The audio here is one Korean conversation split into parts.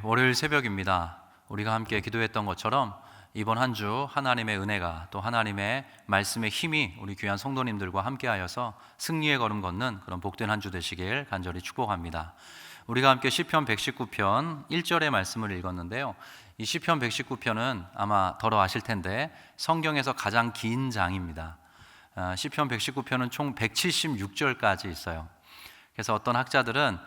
월요일 새벽입니다. 우리가 함께 기도했던 것처럼 이번 한 주 하나님의 은혜가 또 하나님의 말씀의 힘이 우리 귀한 성도님들과 함께하여서 승리의 걸음 걷는 그런 복된 한 주 되시길 간절히 축복합니다. 우리가 함께 시편 119편 1절의 말씀을 읽었는데요. 이 시편 119편은 아마 더러 아실 텐데 성경에서 가장 긴 장입니다. 시편 119편은 총 176절까지 있어요. 그래서 어떤 학자들은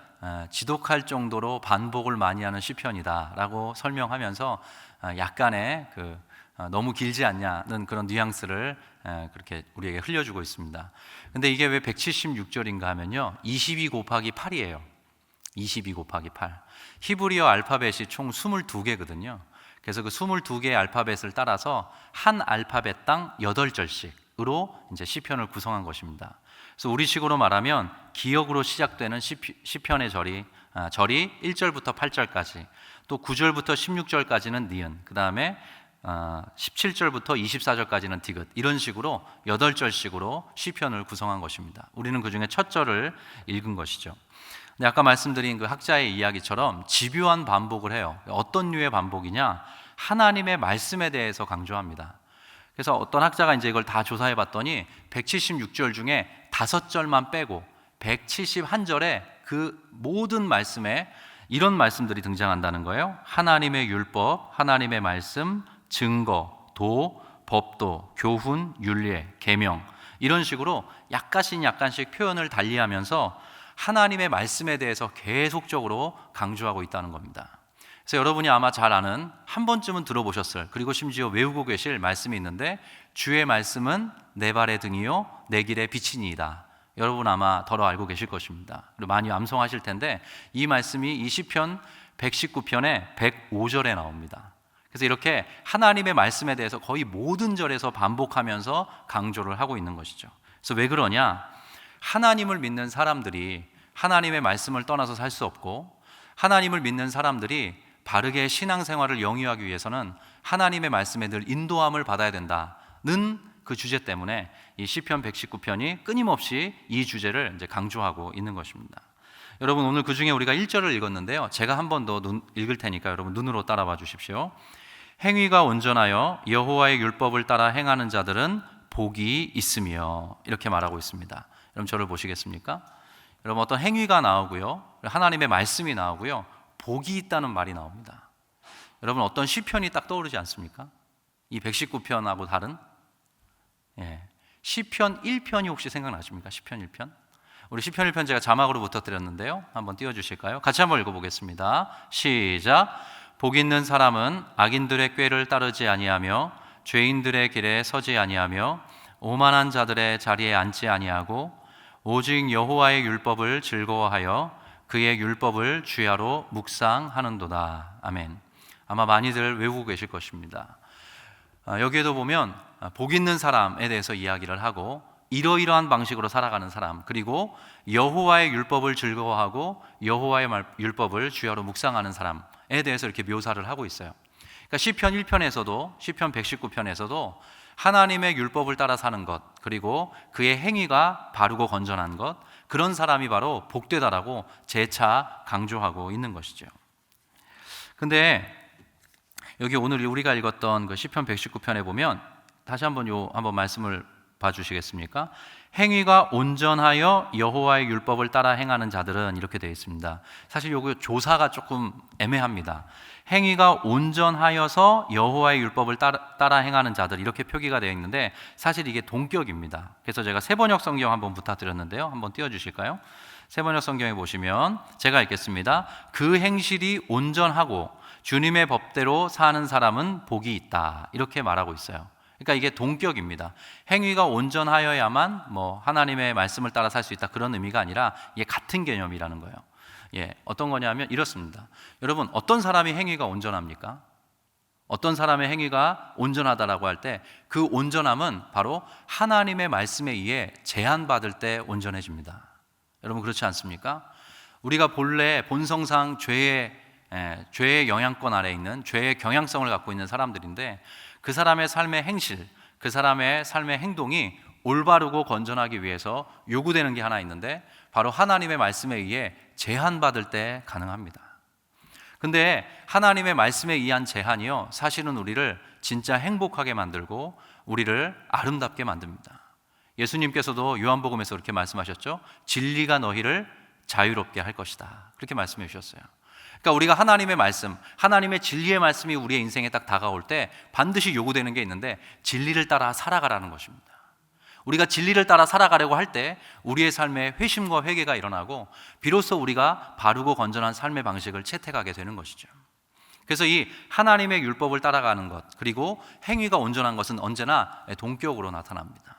지독할 정도로 반복을 많이 하는 시편이다라고 설명하면서 약간의 너무 길지 않냐는 그런 뉘앙스를 그렇게 우리에게 흘려주고 있습니다. 근데 이게 왜 176절인가 하면요, 22 곱하기 8이에요. 22 곱하기 8. 히브리어 알파벳이 총 22개거든요. 그래서 그 22개의 알파벳을 따라서 한 알파벳당 8절씩으로 이제 시편을 구성한 것입니다. 그래서 우리식으로 말하면 기역으로 시작되는 시편의 절이 1절부터 8절까지, 또 9절부터 16절까지는 니은, 그 다음에 17절부터 24절까지는 디귿, 이런 식으로 8절씩으로 시편을 구성한 것입니다. 우리는 그 중에 첫 절을 읽은 것이죠. 근데 아까 말씀드린 그 학자의 이야기처럼 집요한 반복을 해요. 어떤 류의 반복이냐? 하나님의 말씀에 대해서 강조합니다. 그래서 어떤 학자가 이제 이걸 다 조사해 봤더니 176절 중에 5절만 빼고 171절에 그 모든 말씀에 이런 말씀들이 등장한다는 거예요. 하나님의 율법, 하나님의 말씀, 증거, 도, 법도, 교훈, 율례, 계명, 이런 식으로 약간씩 표현을 달리하면서 하나님의 말씀에 대해서 계속적으로 강조하고 있다는 겁니다. 그래서 여러분이 아마 잘 아는, 한 번쯤은 들어보셨을, 그리고 심지어 외우고 계실 말씀이 있는데, 주의 말씀은 내 발의 등이요 내 길의 빛이니이다. 여러분 아마 더러 알고 계실 것입니다. 그리고 많이 암송하실 텐데, 이 말씀이 이 시편 119편의 105절에 나옵니다. 그래서 이렇게 하나님의 말씀에 대해서 거의 모든 절에서 반복하면서 강조를 하고 있는 것이죠. 그래서 왜 그러냐? 하나님을 믿는 사람들이 하나님의 말씀을 떠나서 살 수 없고, 하나님을 믿는 사람들이 바르게 신앙생활을 영위하기 위해서는 하나님의 말씀에 늘 인도함을 받아야 된다는 그 주제 때문에 이 시편 119편이 끊임없이 이 주제를 이제 강조하고 있는 것입니다. 여러분, 오늘 그 중에 우리가 1절을 읽었는데요, 제가 한 번 더 읽을 테니까 여러분 눈으로 따라봐 주십시오. 행위가 온전하여 여호와의 율법을 따라 행하는 자들은 복이 있으며, 이렇게 말하고 있습니다. 여러분 저를 보시겠습니까? 여러분, 어떤 행위가 나오고요, 하나님의 말씀이 나오고요, 복이 있다는 말이 나옵니다. 여러분, 어떤 시편이 딱 떠오르지 않습니까? 이 119편하고 다른 시편 1편이 혹시 생각나십니까? 시편 1편? 우리 시편 1편 제가 자막으로 부탁드렸는데요, 한번 띄워주실까요? 같이 한번 읽어보겠습니다. 시작. 복 있는 사람은 악인들의 꾀를 따르지 아니하며 죄인들의 길에 서지 아니하며 오만한 자들의 자리에 앉지 아니하고 오직 여호와의 율법을 즐거워하여 그의 율법을 주야로 묵상하는도다. 아멘. 아마 많이들 외우고 계실 것입니다. 여기에도 보면 복 있는 사람에 대해서 이야기를 하고, 이러이러한 방식으로 살아가는 사람, 그리고 여호와의 율법을 즐거워하고 여호와의 율법을 주야로 묵상하는 사람에 대해서 이렇게 묘사를 하고 있어요. 그러니까 시편 1편에서도 시편 119편에서도 하나님의 율법을 따라 사는 것, 그리고 그의 행위가 바르고 건전한 것, 그런 사람이 바로 복되다라고 재차 강조하고 있는 것이죠. 근데 여기 오늘 우리가 읽었던 그 시편 119편에 보면 다시 한번 말씀을 봐주시겠습니까? 행위가 온전하여 여호와의 율법을 따라 행하는 자들은, 이렇게 되어 있습니다. 사실 요거 조사가 조금 애매합니다. 행위가 온전하여서 여호와의 율법을 따라 행하는 자들, 이렇게 표기가 되어 있는데 사실 이게 동격입니다. 그래서 제가 세번역 성경 한번 부탁드렸는데요, 한번 띄워주실까요? 세번역 성경에 보시면 제가 읽겠습니다. 그 행실이 온전하고 주님의 법대로 사는 사람은 복이 있다, 이렇게 말하고 있어요. 그러니까 이게 동격입니다. 행위가 온전하여야만 하나님의 말씀을 따라 살 수 있다, 그런 의미가 아니라 이게 같은 개념이라는 거예요. 어떤 거냐면 이렇습니다. 여러분, 어떤 사람이 행위가 온전합니까? 어떤 사람의 행위가 온전하다라고 할 때 그 온전함은 바로 하나님의 말씀에 의해 제한받을 때 온전해집니다. 여러분, 그렇지 않습니까? 우리가 본래 본성상 죄의 영향권 아래에 있는, 죄의 경향성을 갖고 있는 사람들인데, 그 사람의 삶의 행실, 그 사람의 삶의 행동이 올바르고 건전하기 위해서 요구되는 게 하나 있는데, 바로 하나님의 말씀에 의해 제한받을 때 가능합니다. 근데 하나님의 말씀에 의한 제한이요, 사실은 우리를 진짜 행복하게 만들고 우리를 아름답게 만듭니다. 예수님께서도 요한복음에서 그렇게 말씀하셨죠. 진리가 너희를 자유롭게 할 것이다, 그렇게 말씀해 주셨어요. 그러니까 우리가 하나님의 말씀, 하나님의 진리의 말씀이 우리의 인생에 딱 다가올 때 반드시 요구되는 게 있는데, 진리를 따라 살아가라는 것입니다. 우리가 진리를 따라 살아가려고 할 때 우리의 삶에 회심과 회개가 일어나고 비로소 우리가 바르고 건전한 삶의 방식을 채택하게 되는 것이죠. 그래서 이 하나님의 율법을 따라가는 것, 그리고 행위가 온전한 것은 언제나 동격으로 나타납니다.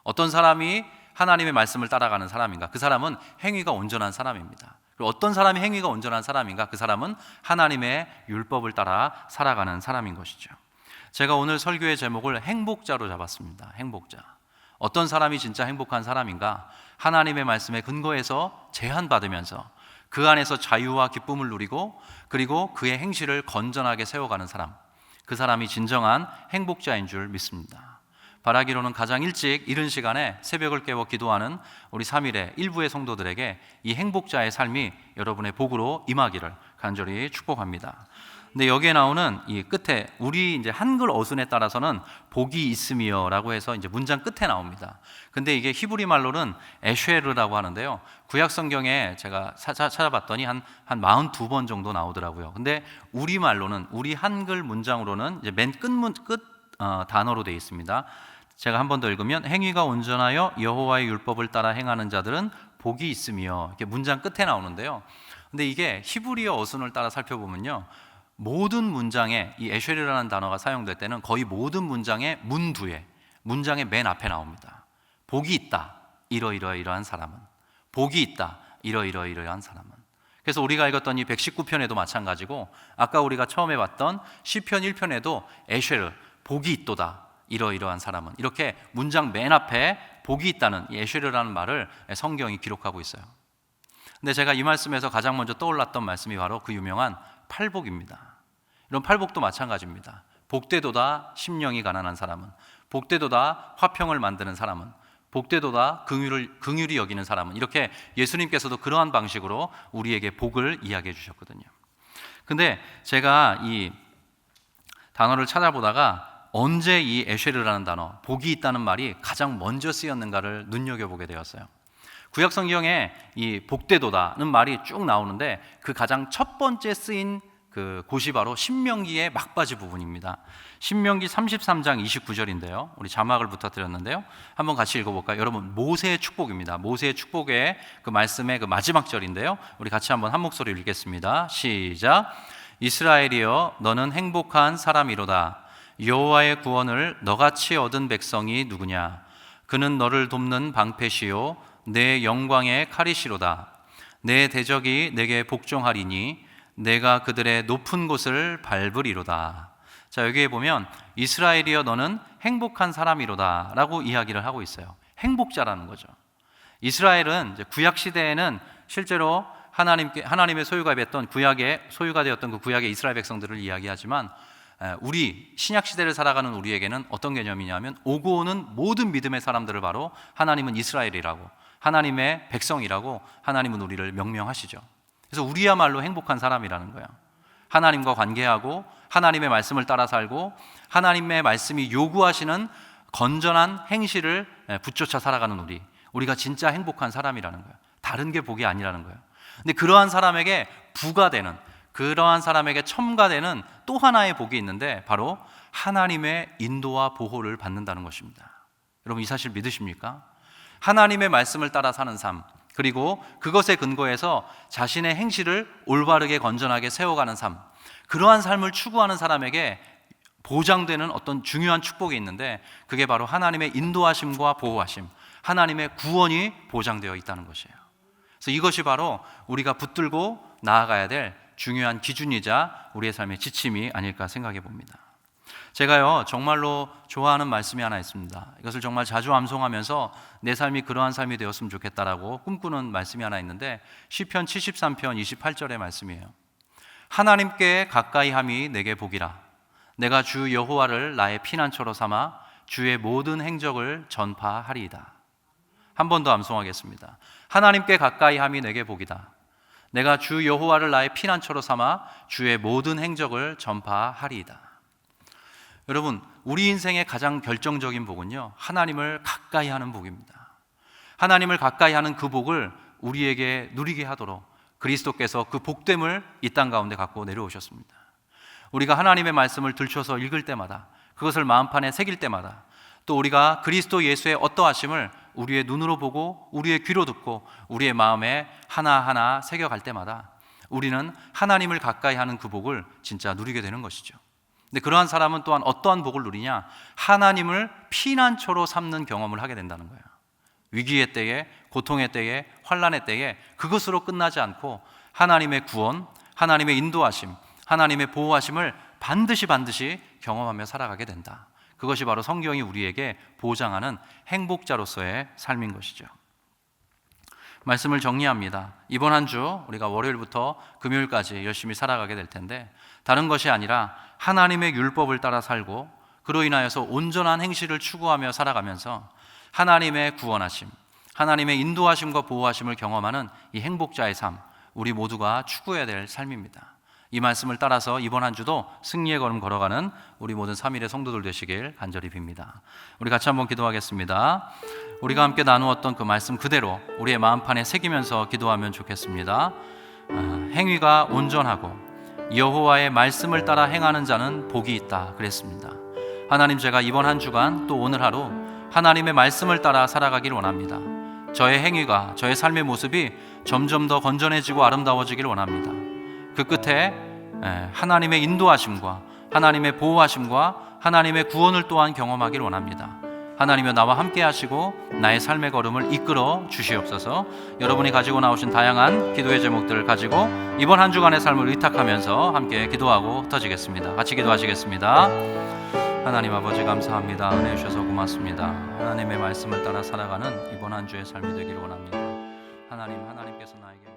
어떤 사람이 하나님의 말씀을 따라가는 사람인가? 그 사람은 행위가 온전한 사람입니다. 그리고 어떤 사람이 행위가 온전한 사람인가? 그 사람은 하나님의 율법을 따라 살아가는 사람인 것이죠. 제가 오늘 설교의 제목을 행복자로 잡았습니다. 행복자. 어떤 사람이 진짜 행복한 사람인가? 하나님의 말씀에 근거해서 제한받으면서 그 안에서 자유와 기쁨을 누리고, 그리고 그의 행실을 건전하게 세워가는 사람, 그 사람이 진정한 행복자인 줄 믿습니다. 바라기로는 가장 일찍 이른 시간에 새벽을 깨워 기도하는 우리 3일의 일부의 성도들에게 이 행복자의 삶이 여러분의 복으로 임하기를 간절히 축복합니다. 근데 여기에 나오는 이 끝에 우리 이제 한글 어순에 따라서는 복이 있으며라고 해서 이제 문장 끝에 나옵니다. 근데 이게 히브리 말로는 에쉐르라고 하는데요. 구약 성경에 제가 찾아봤더니 한 42번 정도 나오더라고요. 근데 우리 말로는, 우리 한글 문장으로는 이제 맨 끝 단어로 되어 있습니다. 제가 한 번 더 읽으면, 행위가 온전하여 여호와의 율법을 따라 행하는 자들은 복이 있으며, 이렇게 문장 끝에 나오는데요. 근데 이게 히브리어 어순을 따라 살펴보면요, 모든 문장에 이 에쉐르라는 단어가 사용될 때는 거의 모든 문장의 문 뒤에, 문장의 맨 앞에 나옵니다. 복이 있다, 이러이러한 사람은. 복이 있다, 이러이러한 사람은. 그래서 우리가 읽었던 이 119편에도 마찬가지고, 아까 우리가 처음에 봤던 시편 1편에도 에쉐르, 복이 있도다, 이러이러한 사람은, 이렇게 문장 맨 앞에 복이 있다는 이 에쉐르라는 말을 성경이 기록하고 있어요. 근데 제가 이 말씀에서 가장 먼저 떠올랐던 말씀이 바로 그 유명한 팔복입니다. 이런 팔복도 마찬가지입니다. 복되도다 심령이 가난한 사람은, 복되도다 화평을 만드는 사람은, 복되도다 긍휼히 여기는 사람은, 이렇게 예수님께서도 그러한 방식으로 우리에게 복을 이야기해 주셨거든요. 근데 제가 이 단어를 찾아보다가 언제 이 에쉐르라는 단어, 복이 있다는 말이 가장 먼저 쓰였는가를 눈여겨보게 되었어요. 구약 성경에 이 복되도다는 말이 쭉 나오는데, 그 가장 첫 번째 쓰인 그 곳이 바로 신명기의 막바지 부분입니다. 신명기 33장 29절인데요. 우리 자막을 부탁드렸는데요. 한번 같이 읽어볼까요? 여러분, 모세의 축복입니다. 모세의 축복의 그 말씀의 그 마지막 절인데요. 우리 같이 한번 한 목소리로 읽겠습니다. 시작. 이스라엘이여, 너는 행복한 사람이로다. 여호와의 구원을 너같이 얻은 백성이 누구냐? 그는 너를 돕는 방패시요 내 영광의 칼이시로다. 내 대적이 내게 복종하리니 내가 그들의 높은 곳을 밟으리로다. 자, 여기에 보면 이스라엘이여, 너는 행복한 사람이로다 라고 이야기를 하고 있어요. 행복자라는 거죠. 이스라엘은 이제 구약 시대에는 실제로 하나님의 소유가 되었던 그 구약의 이스라엘 백성들을 이야기하지만, 우리 신약 시대를 살아가는 우리에게는 어떤 개념이냐면, 오고 오는 모든 믿음의 사람들을 바로 하나님은 이스라엘이라고, 하나님의 백성이라고 하나님은 우리를 명명하시죠. 그래서 우리야말로 행복한 사람이라는 거예요. 하나님과 관계하고 하나님의 말씀을 따라 살고 하나님의 말씀이 요구하시는 건전한 행실을 붙여쳐 살아가는 우리가 진짜 행복한 사람이라는 거예요. 다른 게 복이 아니라는 거예요. 근데 그러한 사람에게 부가되는, 그러한 사람에게 첨가되는 또 하나의 복이 있는데, 바로 하나님의 인도와 보호를 받는다는 것입니다. 여러분, 이 사실 믿으십니까? 하나님의 말씀을 따라 사는 삶, 그리고 그것에 근거해서 자신의 행실을 올바르게 건전하게 세워가는 삶, 그러한 삶을 추구하는 사람에게 보장되는 어떤 중요한 축복이 있는데, 그게 바로 하나님의 인도하심과 보호하심, 하나님의 구원이 보장되어 있다는 것이에요. 그래서 이것이 바로 우리가 붙들고 나아가야 될 중요한 기준이자 우리의 삶의 지침이 아닐까 생각해 봅니다. 제가요, 정말로 좋아하는 말씀이 하나 있습니다. 이것을 정말 자주 암송하면서 내 삶이 그러한 삶이 되었으면 좋겠다라고 꿈꾸는 말씀이 하나 있는데, 시편 73편 28절의 말씀이에요. 하나님께 가까이 함이 내게 복이라. 내가 주 여호와를 나의 피난처로 삼아 주의 모든 행적을 전파하리이다. 한 번 더 암송하겠습니다. 하나님께 가까이 함이 내게 복이다. 내가 주 여호와를 나의 피난처로 삼아 주의 모든 행적을 전파하리이다. 여러분, 우리 인생의 가장 결정적인 복은요, 하나님을 가까이 하는 복입니다. 하나님을 가까이 하는 그 복을 우리에게 누리게 하도록 그리스도께서 그 복됨을 이 땅 가운데 갖고 내려오셨습니다. 우리가 하나님의 말씀을 들춰서 읽을 때마다, 그것을 마음판에 새길 때마다, 또 우리가 그리스도 예수의 어떠하심을 우리의 눈으로 보고 우리의 귀로 듣고 우리의 마음에 하나하나 새겨갈 때마다 우리는 하나님을 가까이 하는 그 복을 진짜 누리게 되는 것이죠. 근데 그러한 사람은 또한 어떠한 복을 누리냐? 하나님을 피난처로 삼는 경험을 하게 된다는 거예요. 위기의 때에, 고통의 때에, 환난의 때에 그것으로 끝나지 않고 하나님의 구원, 하나님의 인도하심, 하나님의 보호하심을 반드시 경험하며 살아가게 된다. 그것이 바로 성경이 우리에게 보장하는 행복자로서의 삶인 것이죠. 말씀을 정리합니다. 이번 한 주 우리가 월요일부터 금요일까지 열심히 살아가게 될 텐데, 다른 것이 아니라 하나님의 율법을 따라 살고 그로 인하여서 온전한 행실을 추구하며 살아가면서 하나님의 구원하심, 하나님의 인도하심과 보호하심을 경험하는 이 행복자의 삶, 우리 모두가 추구해야 될 삶입니다. 이 말씀을 따라서 이번 한 주도 승리의 걸음 걸어가는 우리 모든 3일의 성도들 되시길 간절히 빕니다. 우리 같이 한번 기도하겠습니다. 우리가 함께 나누었던 그 말씀 그대로 우리의 마음판에 새기면서 기도하면 좋겠습니다. 행위가 온전하고 여호와의 말씀을 따라 행하는 자는 복이 있다 그랬습니다. 하나님, 제가 이번 한 주간 또 오늘 하루 하나님의 말씀을 따라 살아가길 원합니다. 저의 행위가, 저의 삶의 모습이 점점 더 건전해지고 아름다워지길 원합니다. 그 끝에 하나님의 인도하심과 하나님의 보호하심과 하나님의 구원을 또한 경험하길 원합니다. 하나님여, 나와 함께 하시고 나의 삶의 걸음을 이끌어 주시옵소서. 여러분이 가지고 나오신 다양한 기도의 제목들을 가지고 이번 한 주간의 삶을 의탁하면서 함께 기도하고 흩어지겠습니다. 같이 기도하시겠습니다. 하나님 아버지, 감사합니다. 은혜 주셔서 고맙습니다. 하나님의 말씀을 따라 살아가는 이번 한 주의 삶이 되기를 원합니다. 하나님께서 나에게